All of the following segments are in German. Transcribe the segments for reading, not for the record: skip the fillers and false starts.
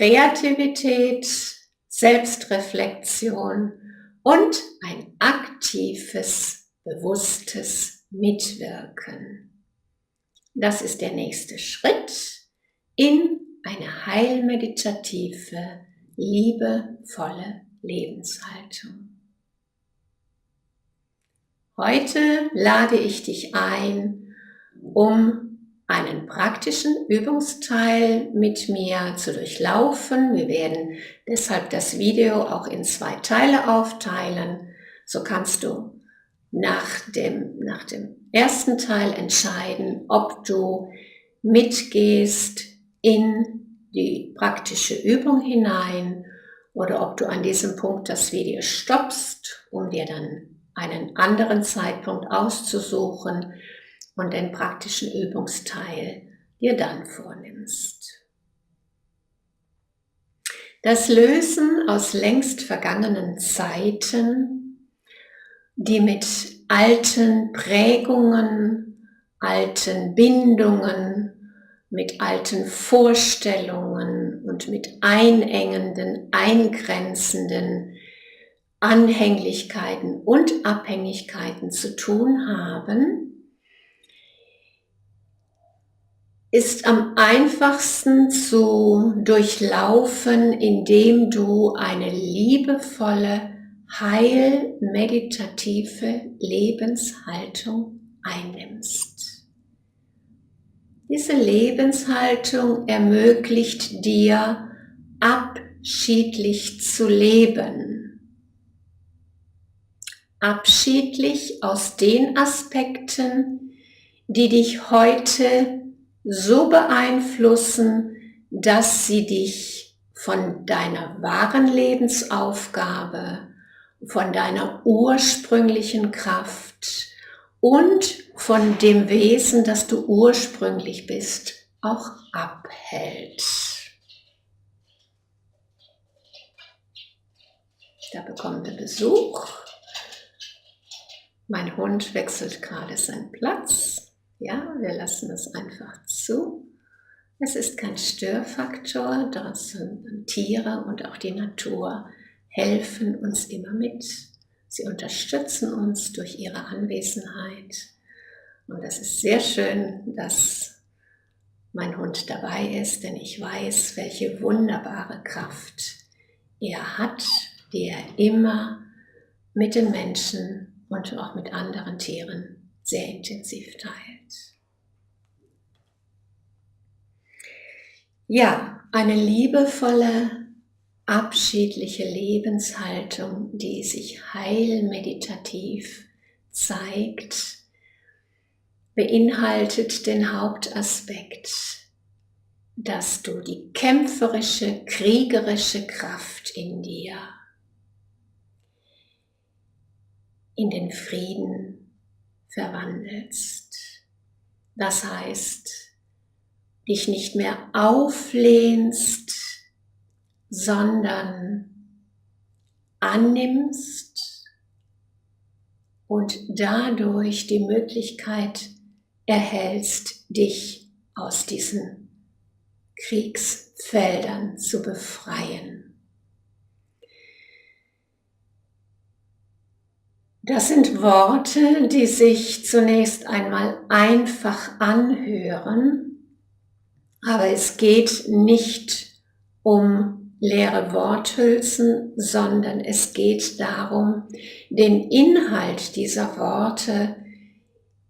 Kreativität, Selbstreflexion und ein aktives, bewusstes Mitwirken. Das ist der nächste Schritt in eine heilmeditative, liebevolle Lebenshaltung. Heute lade ich dich ein, um einen praktischen Übungsteil mit mir zu durchlaufen. Wir werden deshalb das Video auch in 2 Teile aufteilen. So kannst du nach dem ersten Teil entscheiden, ob du mitgehst in die praktische Übung hinein oder ob du an diesem Punkt das Video stoppst, um dir dann einen anderen Zeitpunkt auszusuchen und den praktischen Übungsteil dir dann vornimmst. Das Lösen aus längst vergangenen Zeiten, die mit alten Prägungen, alten Bindungen, mit alten Vorstellungen und mit einengenden, eingrenzenden Anhänglichkeiten und Abhängigkeiten zu tun haben, ist am einfachsten zu durchlaufen, indem du eine liebevolle, heilmeditative Lebenshaltung einnimmst. Diese Lebenshaltung ermöglicht dir, abschiedlich zu leben. Abschiedlich aus den Aspekten, die dich heute so beeinflussen, dass sie dich von deiner wahren Lebensaufgabe, von deiner ursprünglichen Kraft und von dem Wesen, das du ursprünglich bist, auch abhält. Da bekommen wir Besuch. Mein Hund wechselt gerade seinen Platz. Ja, wir lassen es einfach zu. Es ist kein Störfaktor, draußen Tiere und auch die Natur helfen uns immer mit. Sie unterstützen uns durch ihre Anwesenheit. Und es ist sehr schön, dass mein Hund dabei ist, denn ich weiß, welche wunderbare Kraft er hat, die er immer mit den Menschen und auch mit anderen Tieren sehr intensiv teilt. Ja, eine liebevolle, abschiedliche Lebenshaltung, die sich heilmeditativ zeigt, beinhaltet den Hauptaspekt, dass du die kämpferische, kriegerische Kraft in dir in den Frieden verwandelst. Das heißt, dich nicht mehr auflehnst, sondern annimmst und dadurch die Möglichkeit erhältst, dich aus diesen Kriegsfeldern zu befreien. Das sind Worte, die sich zunächst einmal einfach anhören, aber es geht nicht um leere Worthülsen, sondern es geht darum, den Inhalt dieser Worte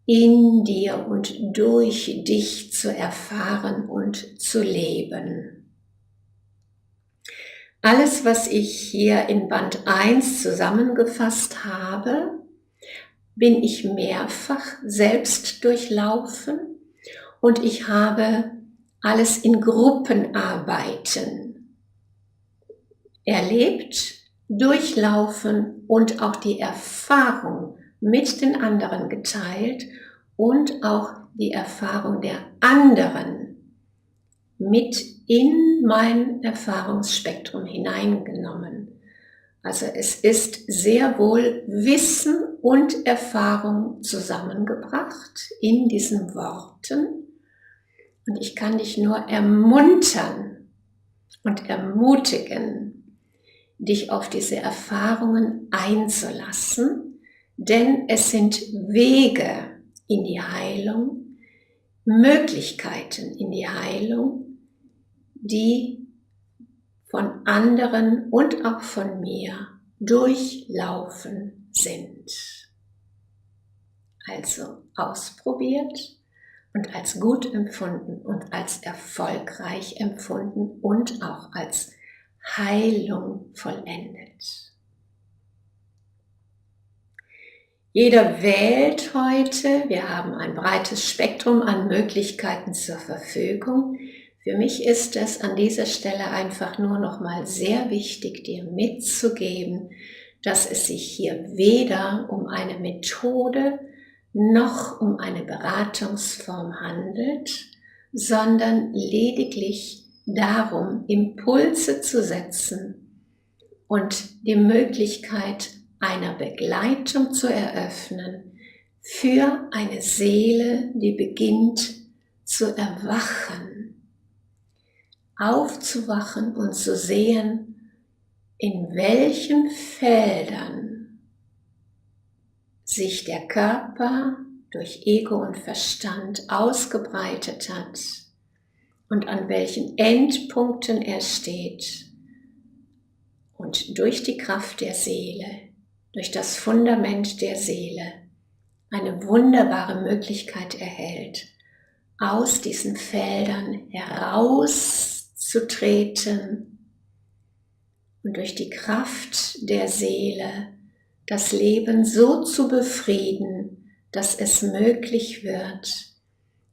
in dir und durch dich zu erfahren und zu leben. Alles, was ich hier in Band 1 zusammengefasst habe, bin ich mehrfach selbst durchlaufen und ich habe alles in Gruppenarbeiten erlebt, durchlaufen und auch die Erfahrung mit den anderen geteilt und auch die Erfahrung der anderen mit in mein Erfahrungsspektrum hineingenommen. Also es ist sehr wohl Wissen und Erfahrung zusammengebracht in diesen Worten. Und ich kann dich nur ermuntern, und ermutigen, dich auf diese Erfahrungen einzulassen, denn es sind Wege in die Heilung, Möglichkeiten in die Heilung, die von anderen und auch von mir durchlaufen sind. Also ausprobiert und als gut empfunden und als erfolgreich empfunden und auch als Heilung vollendet. Jeder wählt heute, wir haben ein breites Spektrum an Möglichkeiten zur Verfügung. Für mich ist es an dieser Stelle einfach nur noch mal sehr wichtig, dir mitzugeben, dass es sich hier weder um eine Methode noch um eine Beratungsform handelt, sondern lediglich darum, Impulse zu setzen und die Möglichkeit einer Begleitung zu eröffnen für eine Seele, die beginnt zu erwachen, aufzuwachen und zu sehen, in welchen Feldern sich der Körper durch Ego und Verstand ausgebreitet hat und an welchen Endpunkten er steht und durch die Kraft der Seele, durch das Fundament der Seele eine wunderbare Möglichkeit erhält, aus diesen Feldern herauszutreten und durch die Kraft der Seele das Leben so zu befrieden, dass es möglich wird,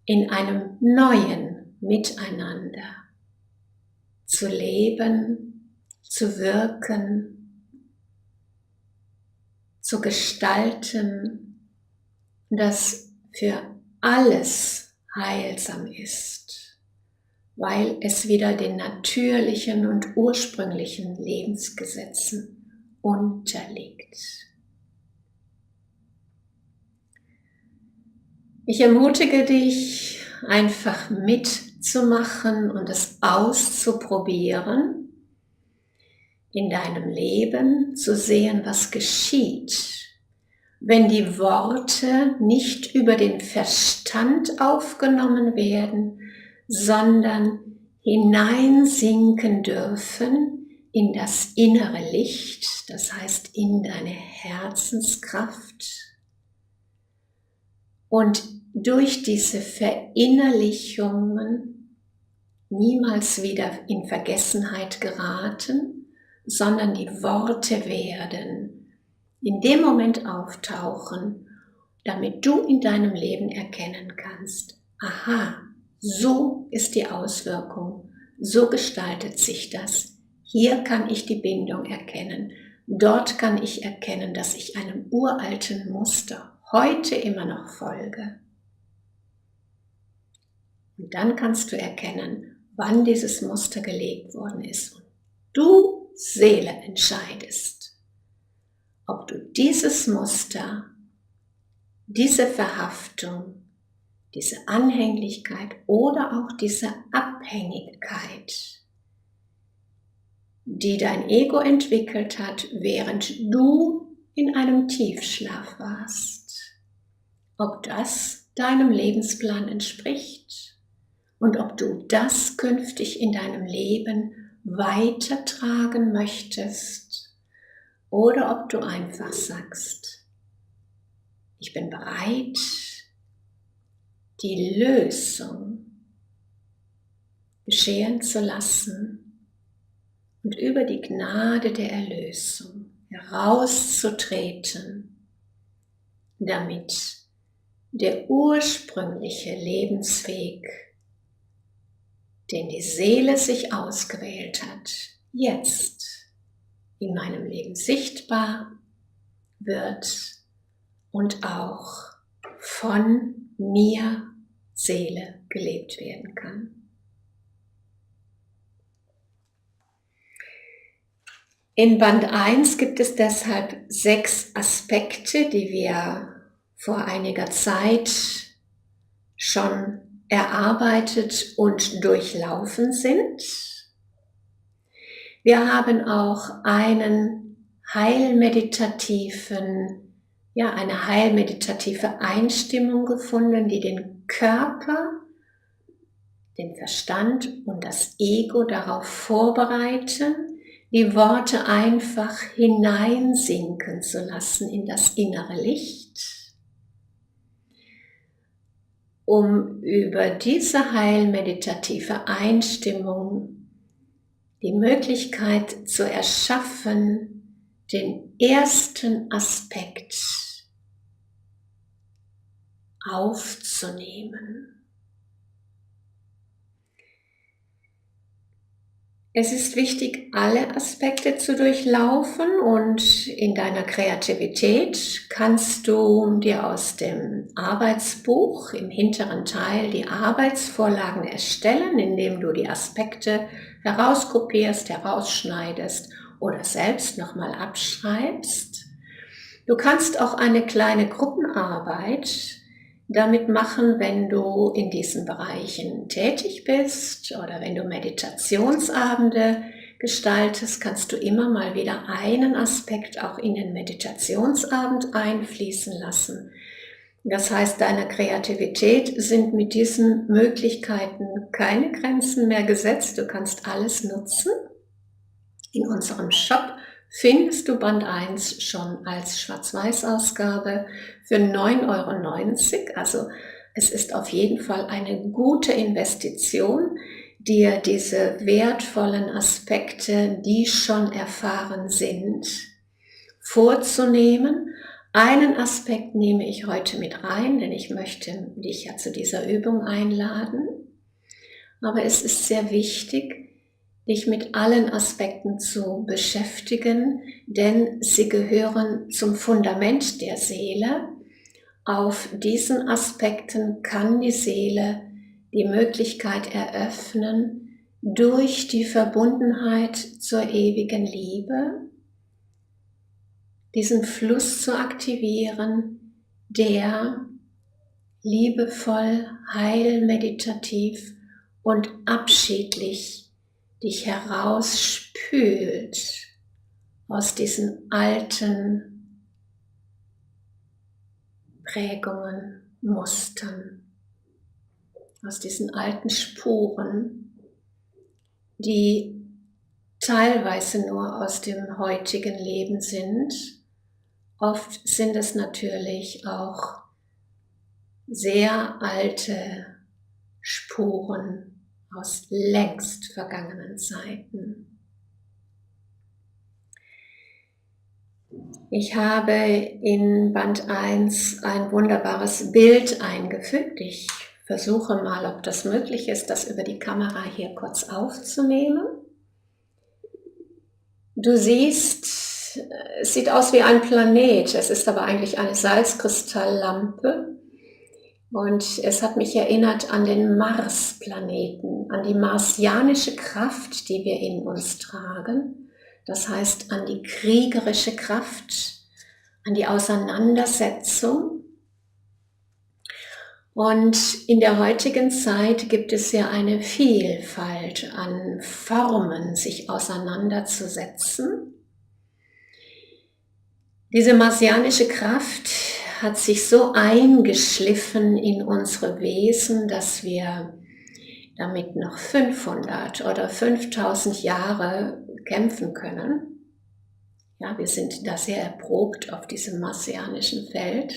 in einem neuen Miteinander zu leben, zu wirken, zu gestalten, das für alles heilsam ist, weil es wieder den natürlichen und ursprünglichen Lebensgesetzen unterliegt. Ich ermutige dich, einfach mitzumachen und es auszuprobieren, in deinem Leben zu sehen, was geschieht, wenn die Worte nicht über den Verstand aufgenommen werden, sondern hineinsinken dürfen in das innere Licht, das heißt in deine Herzenskraft. Und durch diese Verinnerlichungen niemals wieder in Vergessenheit geraten, sondern die Worte werden in dem Moment auftauchen, damit du in deinem Leben erkennen kannst, aha, so ist die Auswirkung, so gestaltet sich das. Hier kann ich die Bindung erkennen, dort kann ich erkennen, dass ich einem uralten Muster heute immer noch folge. Und dann kannst du erkennen, wann dieses Muster gelegt worden ist. Und du, Seele, entscheidest, ob du dieses Muster, diese Verhaftung, diese Anhänglichkeit oder auch diese Abhängigkeit, die dein Ego entwickelt hat, während du in einem Tiefschlaf warst, ob das deinem Lebensplan entspricht und ob du das künftig in deinem Leben weitertragen möchtest oder ob du einfach sagst, ich bin bereit, die Lösung geschehen zu lassen und über die Gnade der Erlösung herauszutreten, damit der ursprüngliche Lebensweg, den die Seele sich ausgewählt hat, jetzt in meinem Leben sichtbar wird und auch von mir, Seele, gelebt werden kann. In Band 1 gibt es deshalb 6 Aspekte, die wir vor einiger Zeit schon erarbeitet und durchlaufen sind. Wir haben auch einen eine heilmeditative Einstimmung gefunden, die den Körper, den Verstand und das Ego darauf vorbereiten, die Worte einfach hineinsinken zu lassen in das innere Licht, um über diese heilmeditative Einstimmung die Möglichkeit zu erschaffen, den ersten Aspekt aufzunehmen. Es ist wichtig, alle Aspekte zu durchlaufen, und in deiner Kreativität kannst du dir aus dem Arbeitsbuch im hinteren Teil die Arbeitsvorlagen erstellen, indem du die Aspekte herauskopierst, herausschneidest oder selbst nochmal abschreibst. Du kannst auch eine kleine Gruppenarbeit damit machen, wenn du in diesen Bereichen tätig bist oder wenn du Meditationsabende gestaltest, kannst du immer mal wieder einen Aspekt auch in den Meditationsabend einfließen lassen. Das heißt, deiner Kreativität sind mit diesen Möglichkeiten keine Grenzen mehr gesetzt. Du kannst alles nutzen. In unserem Shop findest du Band 1 schon als Schwarz-Weiß-Ausgabe für 9,90 €. Also es ist auf jeden Fall eine gute Investition, dir diese wertvollen Aspekte, die schon erfahren sind, vorzunehmen. Einen Aspekt nehme ich heute mit rein, denn ich möchte dich ja zu dieser Übung einladen. Aber es ist sehr wichtig, dich mit allen Aspekten zu beschäftigen, denn sie gehören zum Fundament der Seele. Auf diesen Aspekten kann die Seele die Möglichkeit eröffnen, durch die Verbundenheit zur ewigen Liebe diesen Fluss zu aktivieren, der liebevoll, heilmeditativ und abschiedlich dich herausspült aus diesen alten Prägungen, Mustern, aus diesen alten Spuren, die teilweise nur aus dem heutigen Leben sind. Oft sind es natürlich auch sehr alte Spuren aus längst vergangenen Zeiten. Ich habe in Band 1 ein wunderbares Bild eingefügt. Ich versuche mal, ob das möglich ist, das über die Kamera hier kurz aufzunehmen. Du siehst, es sieht aus wie ein Planet, es ist aber eigentlich eine Salzkristalllampe. Und es hat mich erinnert an den Marsplaneten, an die marsianische Kraft, die wir in uns tragen. Das heißt, an die kriegerische Kraft, an die Auseinandersetzung. Und in der heutigen Zeit gibt es ja eine Vielfalt an Formen, sich auseinanderzusetzen. Diese marsianische Kraft hat sich so eingeschliffen in unsere Wesen, dass wir damit noch 500 oder 5000 Jahre kämpfen können. Ja, wir sind da sehr erprobt auf diesem marsianischen Feld.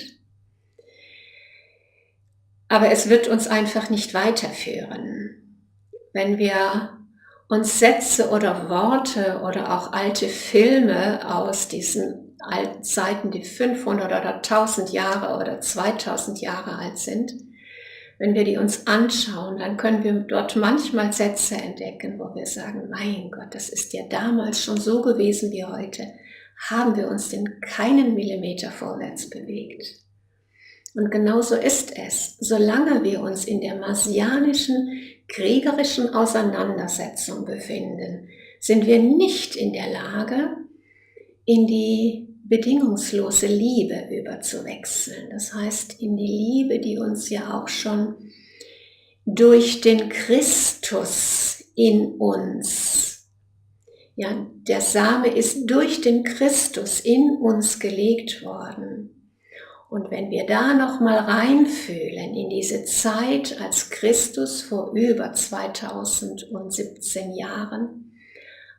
Aber es wird uns einfach nicht weiterführen. Wenn wir uns Sätze oder Worte oder auch alte Filme aus diesen alten Zeiten, die 500 oder 1000 Jahre oder 2000 Jahre alt sind, wenn wir die uns anschauen, dann können wir dort manchmal Sätze entdecken, wo wir sagen, mein Gott, das ist ja damals schon so gewesen wie heute. Haben wir uns denn keinen Millimeter vorwärts bewegt? Und genauso ist es, solange wir uns in der marsianischen, kriegerischen Auseinandersetzung befinden, sind wir nicht in der Lage, in die bedingungslose Liebe überzuwechseln. Das heißt, in die Liebe, die uns ja auch schon durch den Christus in uns Ja, der Same ist durch den Christus in uns gelegt worden. Und wenn wir da nochmal reinfühlen in diese Zeit, als Christus vor über 2017 Jahren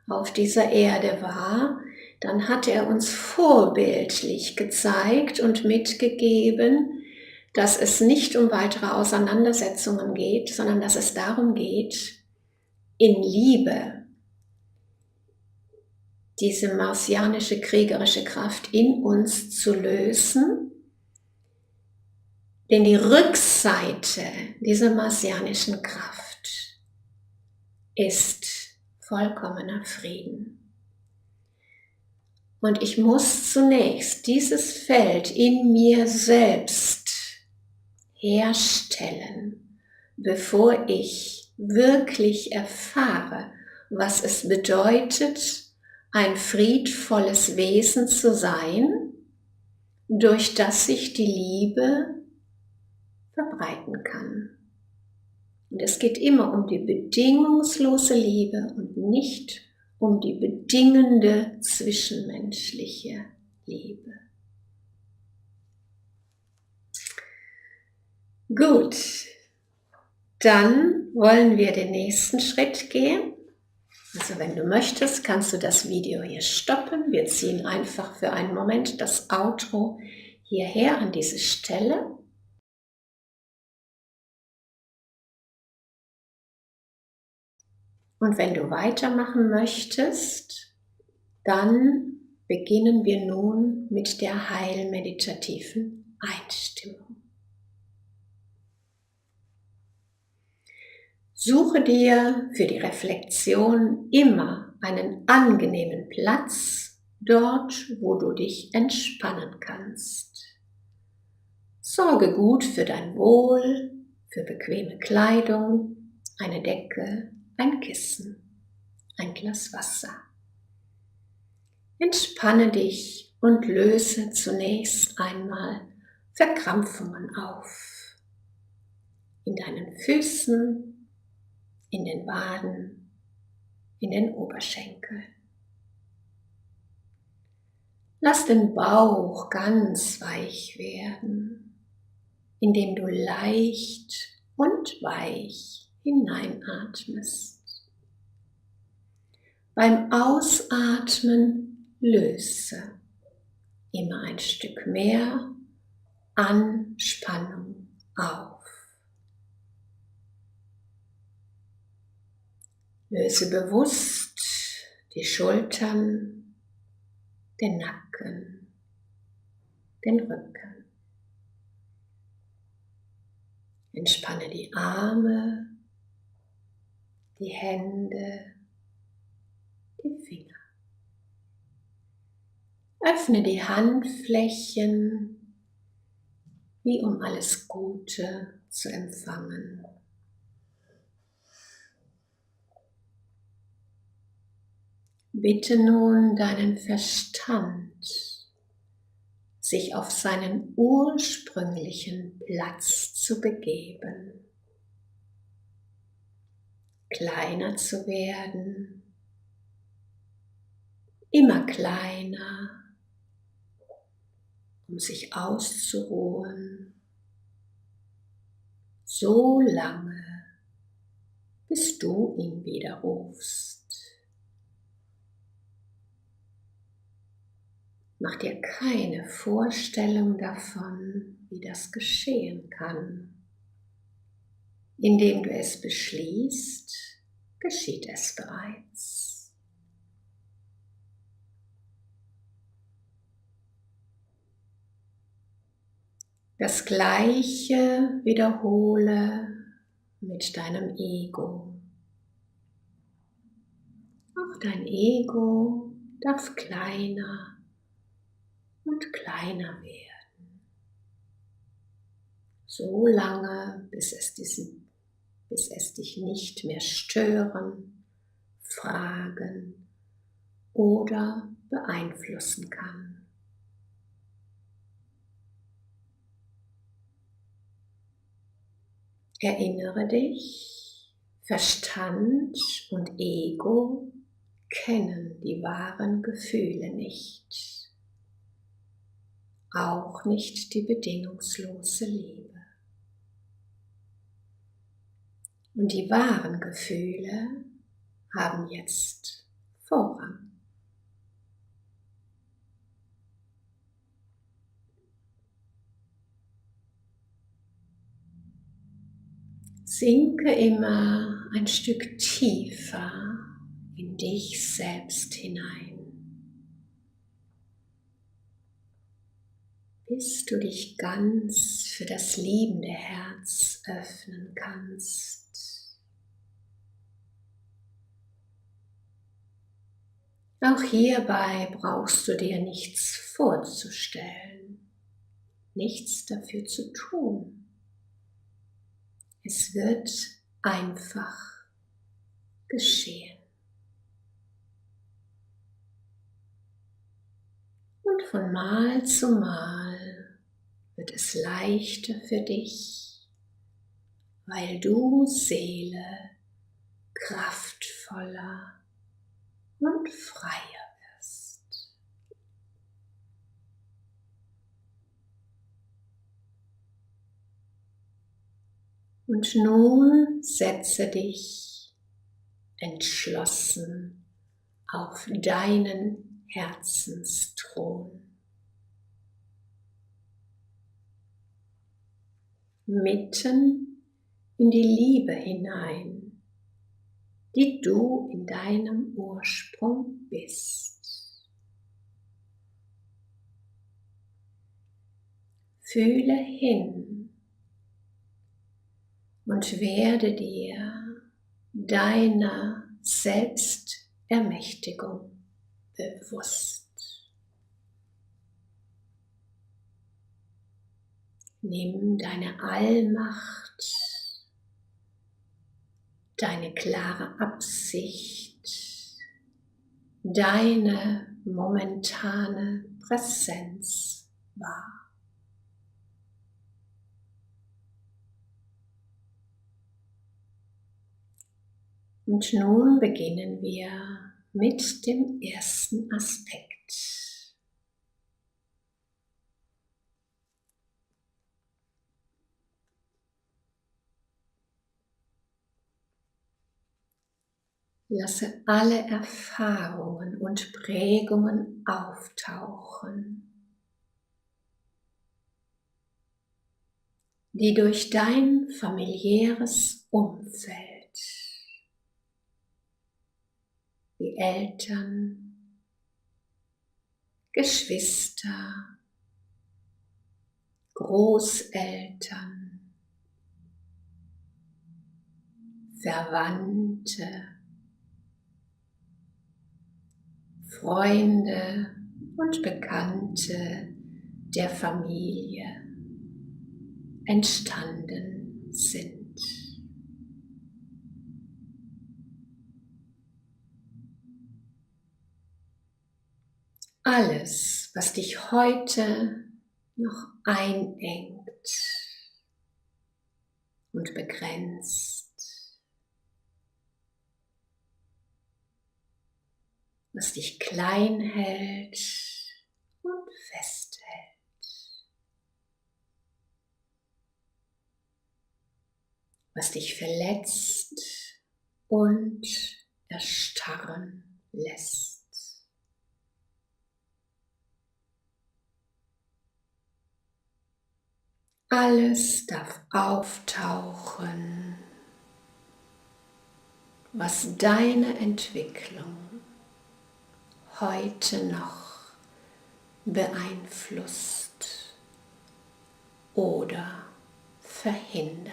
auf dieser Erde war, dann hat er uns vorbildlich gezeigt und mitgegeben, dass es nicht um weitere Auseinandersetzungen geht, sondern dass es darum geht, in Liebe diese martianische kriegerische Kraft in uns zu lösen. Denn die Rückseite dieser martianischen Kraft ist vollkommener Frieden. Und ich muss zunächst dieses Feld in mir selbst herstellen, bevor ich wirklich erfahre, was es bedeutet, ein friedvolles Wesen zu sein, durch das sich die Liebe verbreiten kann. Und es geht immer um die bedingungslose Liebe und nicht um die bedingende zwischenmenschliche Liebe. Gut, dann wollen wir den nächsten Schritt gehen. Also wenn du möchtest, kannst du das Video hier stoppen. Wir ziehen einfach für einen Moment das Outro hierher an diese Stelle. Und wenn du weitermachen möchtest, dann beginnen wir nun mit der heilmeditativen Einstimmung. Suche dir für die Reflexion immer einen angenehmen Platz, dort, wo du dich entspannen kannst. Sorge gut für dein Wohl, für bequeme Kleidung, eine Decke, ein Kissen, ein Glas Wasser. Entspanne dich und löse zunächst einmal Verkrampfungen auf. In deinen Füßen, in den Waden, in den Oberschenkeln. Lass den Bauch ganz weich werden, indem du leicht und weich hineinatmest. Beim Ausatmen löse immer ein Stück mehr Anspannung auf. Löse bewusst die Schultern, den Nacken, den Rücken. Entspanne die Arme, die Hände, die Finger. Öffne die Handflächen, wie um alles Gute zu empfangen. Bitte nun deinen Verstand, sich auf seinen ursprünglichen Platz zu begeben, kleiner zu werden, immer kleiner, um sich auszuruhen, so lange, bis du ihn wieder rufst. Mach dir keine Vorstellung davon, wie das geschehen kann. Indem du es beschließt, geschieht es bereits. Das Gleiche wiederhole mit deinem Ego. Auch dein Ego darf kleiner und kleiner werden, so lange, bis es dich nicht mehr stören, fragen oder beeinflussen kann. Erinnere dich, Verstand und Ego kennen die wahren Gefühle nicht, auch nicht die bedingungslose Liebe. Und die wahren Gefühle haben jetzt Vorrang. Sinke immer ein Stück tiefer in dich selbst hinein, bis du dich ganz für das liebende Herz öffnen kannst. Auch hierbei brauchst du dir nichts vorzustellen, nichts dafür zu tun. Es wird einfach geschehen. Und von Mal zu Mal wird es leichter für dich, weil du, Seele, kraftvoller und freier wirst. Und nun setze dich entschlossen auf deinen Herzensthron. Mitten in die Liebe hinein, die du in deinem Ursprung bist. Fühle hin und werde dir deiner Selbstermächtigung bewusst. Nimm deine Allmacht, deine klare Absicht, deine momentane Präsenz wahr. Und nun beginnen wir mit dem ersten Aspekt. Lasse alle Erfahrungen und Prägungen auftauchen, die durch dein familiäres Umfeld, wie Eltern, Geschwister, Großeltern, Verwandte, Freunde und Bekannte der Familie entstanden sind. Alles, was dich heute noch einengt und begrenzt, was dich klein hält und festhält, was dich verletzt und erstarren lässt. Alles darf auftauchen, was deine Entwicklung heute noch beeinflusst oder verhindert.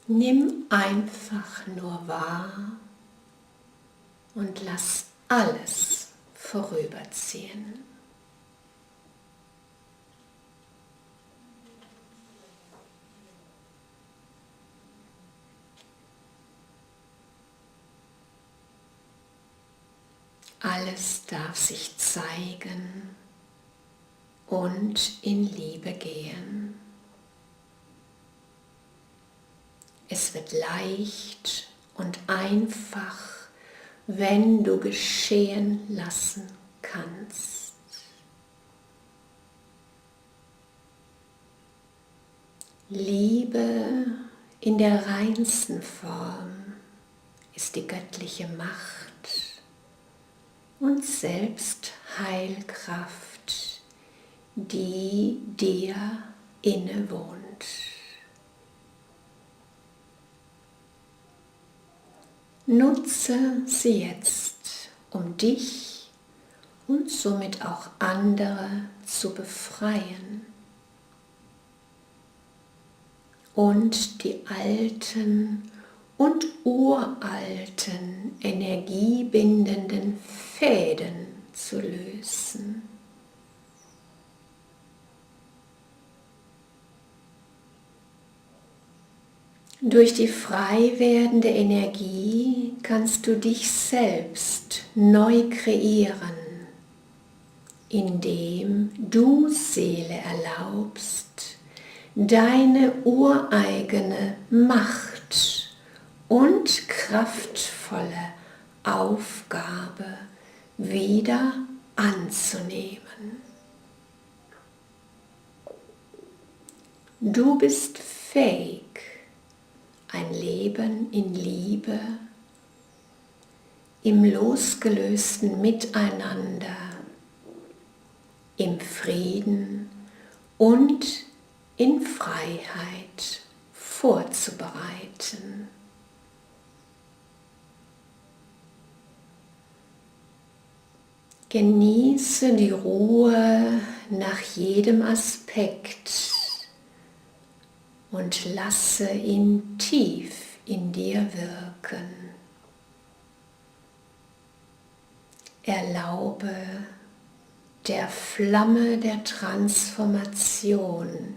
Nimm einfach nur wahr und lass alles vorüberziehen. Alles darf sich zeigen und in Liebe gehen. Es wird leicht und einfach, wenn du geschehen lassen kannst. Liebe in der reinsten Form ist die göttliche Macht und Selbstheilkraft, die dir innewohnt. Nutze sie jetzt, um dich und somit auch andere zu befreien und die alten und uralten energiebindenden Fäden zu lösen. Durch die frei werdende Energie kannst du dich selbst neu kreieren, indem du Seele erlaubst, deine ureigene Macht und kraftvolle Aufgabe wieder anzunehmen. Du bist fähig, ein Leben in Liebe, im losgelösten Miteinander, im Frieden und in Freiheit vorzubereiten. Genieße die Ruhe nach jedem Aspekt und lasse ihn tief in dir wirken. Erlaube der Flamme der Transformation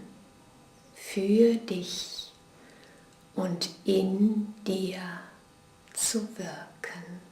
für dich und in dir zu wirken.